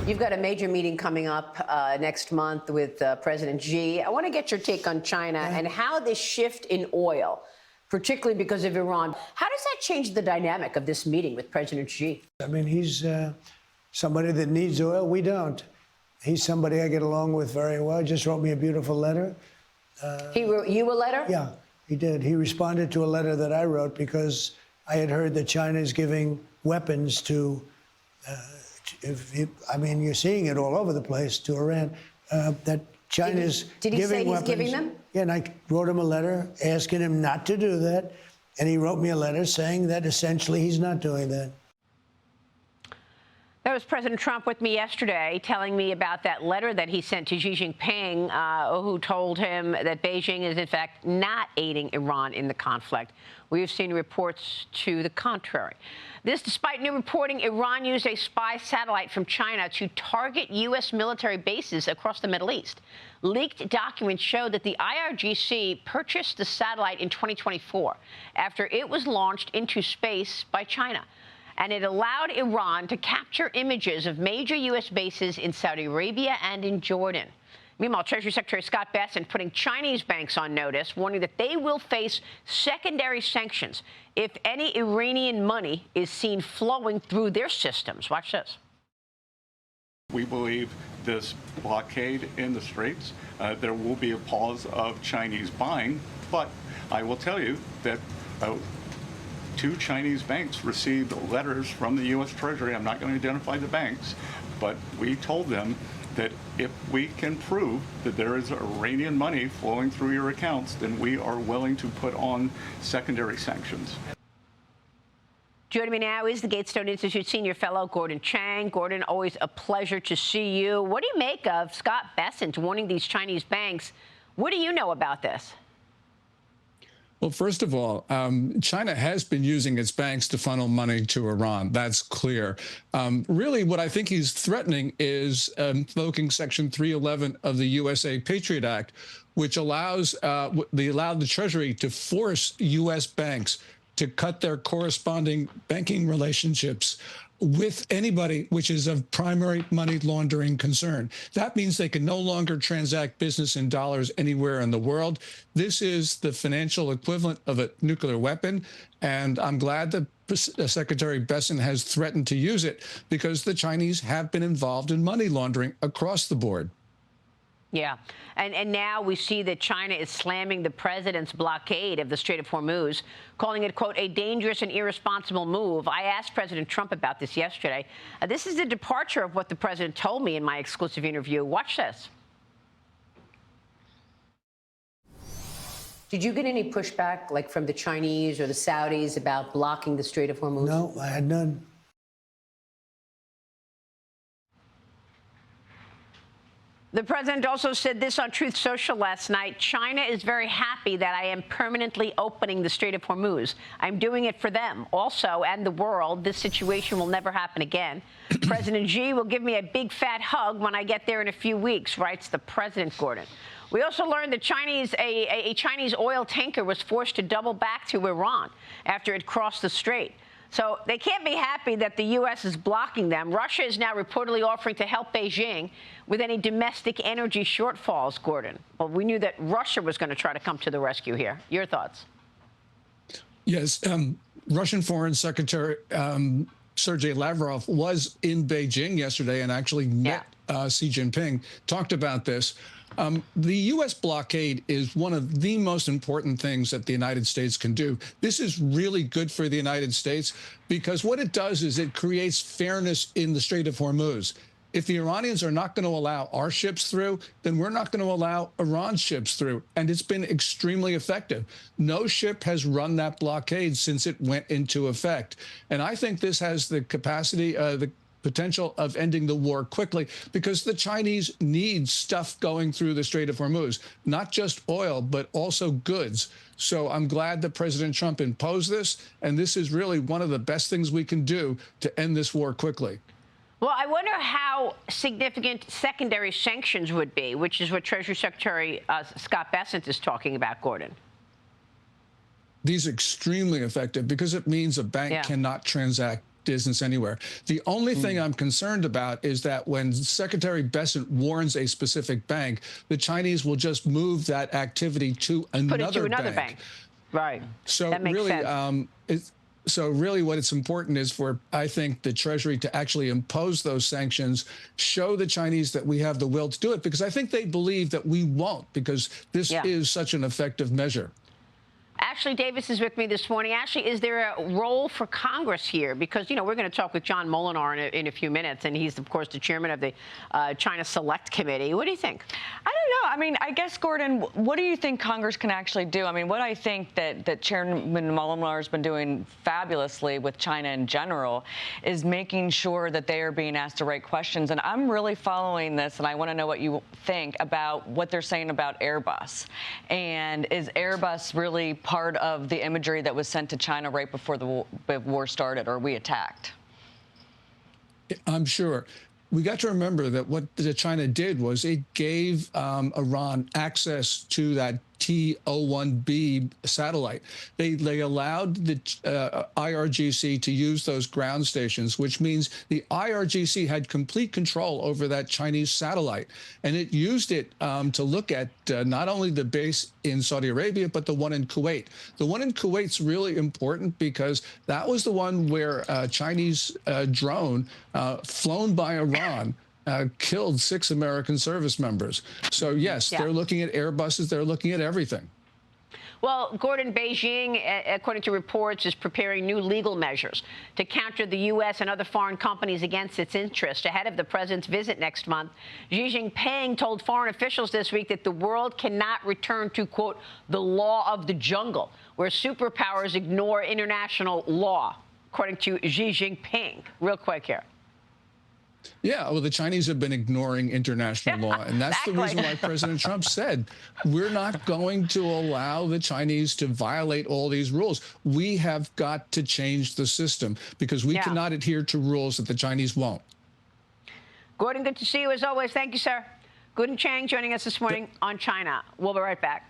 You've got a major meeting coming up next month with President Xi. I want to get your take on China and how this shift in oil, particularly because of Iran, how does that change the dynamic of this meeting with President Xi? I mean, he's somebody that needs oil. We don't. He's somebody I get along with very well. He just wrote me a beautiful letter. He wrote you a letter? Yeah, he did. He responded to a letter that I wrote because I had heard that China is giving weapons to I mean, you're seeing it all over the place, to Iran, that China's giving weapons. Did he say he's giving them? Yeah, and I wrote him a letter asking him not to do that. And he wrote me a letter saying that essentially he's not doing that. That was President Trump with me yesterday telling me about that letter that he sent to Xi Jinping, who told him that Beijing is, in fact, not aiding Iran in the conflict. We have seen reports to the contrary. This despite new reporting Iran used a spy satellite from China to target U.S. military bases across the Middle East. Leaked documents show that the IRGC purchased the satellite in 2024 after it was launched into space by China. And it allowed Iran to capture images of major U.S. bases in Saudi Arabia and in Jordan. Meanwhile, Treasury Secretary Scott Bessent putting Chinese banks on notice, warning that they will face secondary sanctions if any Iranian money is seen flowing through their systems. Watch this. We believe this blockade in the Straits, there will be a pause of Chinese buying, but I will tell you that two Chinese banks received letters from the U.S. Treasury. I'm not going to identify the banks, but we told them that if we can prove that there is Iranian money flowing through your accounts, then we are willing to put on secondary sanctions. Joining me now is the Gatestone Institute senior fellow, Gordon Chang. Gordon, always a pleasure to see you. What do you make of Scott Bessent warning these Chinese banks? What do you know about this? Well, first of all, China has been using its banks to funnel money to Iran. That's clear. Really, what I think he's threatening is invoking Section 311 of the USA Patriot Act, which allowed the Treasury to force U.S. banks to cut their corresponding banking relationships with anybody which is of primary money laundering concern. That means they can no longer transact business in dollars anywhere in the world. This is the financial equivalent of a nuclear weapon, and I'm glad that Secretary Bessent has threatened to use it because the Chinese have been involved in money laundering across the board. Yeah. And now we see that China is slamming the president's blockade of the Strait of Hormuz, calling it, quote, a dangerous and irresponsible move. I asked President Trump about this yesterday. This is a departure of what the president told me in my exclusive interview. Watch this. Did you get any pushback, like from the Chinese or the Saudis, about blocking the Strait of Hormuz? No, I had none. The president also said this on Truth Social last night. China is very happy that I am permanently opening the Strait of Hormuz. I'm doing it for them also and the world. This situation will never happen again. President Xi will give me a big fat hug when I get there in a few weeks, writes the president, Gordon. We also learned that a Chinese oil tanker was forced to double back to Iran after it crossed the strait. So they can't be happy that the U.S. is blocking them. Russia is now reportedly offering to help Beijing with any domestic energy shortfalls, Gordon. Well, we knew that Russia was going to try to come to the rescue here. Your thoughts? Yes. Russian Foreign Secretary Sergei Lavrov was in Beijing yesterday and actually met Xi Jinping, talked about this. The U.S. blockade is one of the most important things that the United States can do. This is really good for the United States because what it does is it creates fairness in the Strait of Hormuz. If the Iranians are not going to allow our ships through, then we're not going to allow Iran's ships through. And it's been extremely effective. No ship has run that blockade since it went into effect. And I think this has the capacity, the potential of ending the war quickly because the Chinese need stuff going through the Strait of Hormuz, not just oil, but also goods. So I'm glad that President Trump imposed this, and this is really one of the best things we can do to end this war quickly. Well, I wonder how significant secondary sanctions would be, which is what Treasury Secretary Scott Bessent is talking about, Gordon. These are extremely effective because it means a bank cannot transact business anywhere. The only thing I'm concerned about is that when Secretary Bessent warns a specific bank, the Chinese will just move that activity to Put it to another another bank. bank. Right. So that makes really, sense. So really what it's important is for, I think, the Treasury to actually impose those sanctions, show the Chinese that we have the will to do it, because I think they believe that we won't, because this is such an effective measure. Ashley Davis is with me this morning. Ashley, is there a role for Congress here? Because, you know, we're going to talk with John Molinar in a few minutes, and he's, of course, the chairman of the China Select Committee. What do you think? I don't know. I mean, I guess, Gordon, what do you think Congress can actually do? I mean, what I think that Chairman Molinar has been doing fabulously with China in general is making sure that they are being asked the right questions. And I'm really following this, and I want to know what you think about what they're saying about Airbus. And is Airbus really part of the imagery that was sent to China right before the war started, or we attacked? I'm sure. We got to remember that what China did was it gave Iran access to that T-01B satellite. They allowed the IRGC to use those ground stations, which means the IRGC had complete control over that Chinese satellite. And it used it to look at not only the base in Saudi Arabia, but the one in Kuwait. The one in Kuwait's really important because that was the one where a Chinese drone flown by Iran killed 6 American service members. So, yes, they're looking at Airbuses. They're looking at everything. Well, Gordon, Beijing, according to reports, is preparing new legal measures to counter the U.S. and other foreign companies against its interest. Ahead of the president's visit next month, Xi Jinping told foreign officials this week that the world cannot return to, quote, the law of the jungle, where superpowers ignore international law, according to Xi Jinping. Real quick here. Yeah, well, the Chinese have been ignoring international law, and that's the reason why President Trump said we're not going to allow the Chinese to violate all these rules. We have got to change the system because we cannot adhere to rules that the Chinese won't. Gordon, good to see you as always. Thank you, sir. Gordon Chang joining us this morning on China. We'll be right back.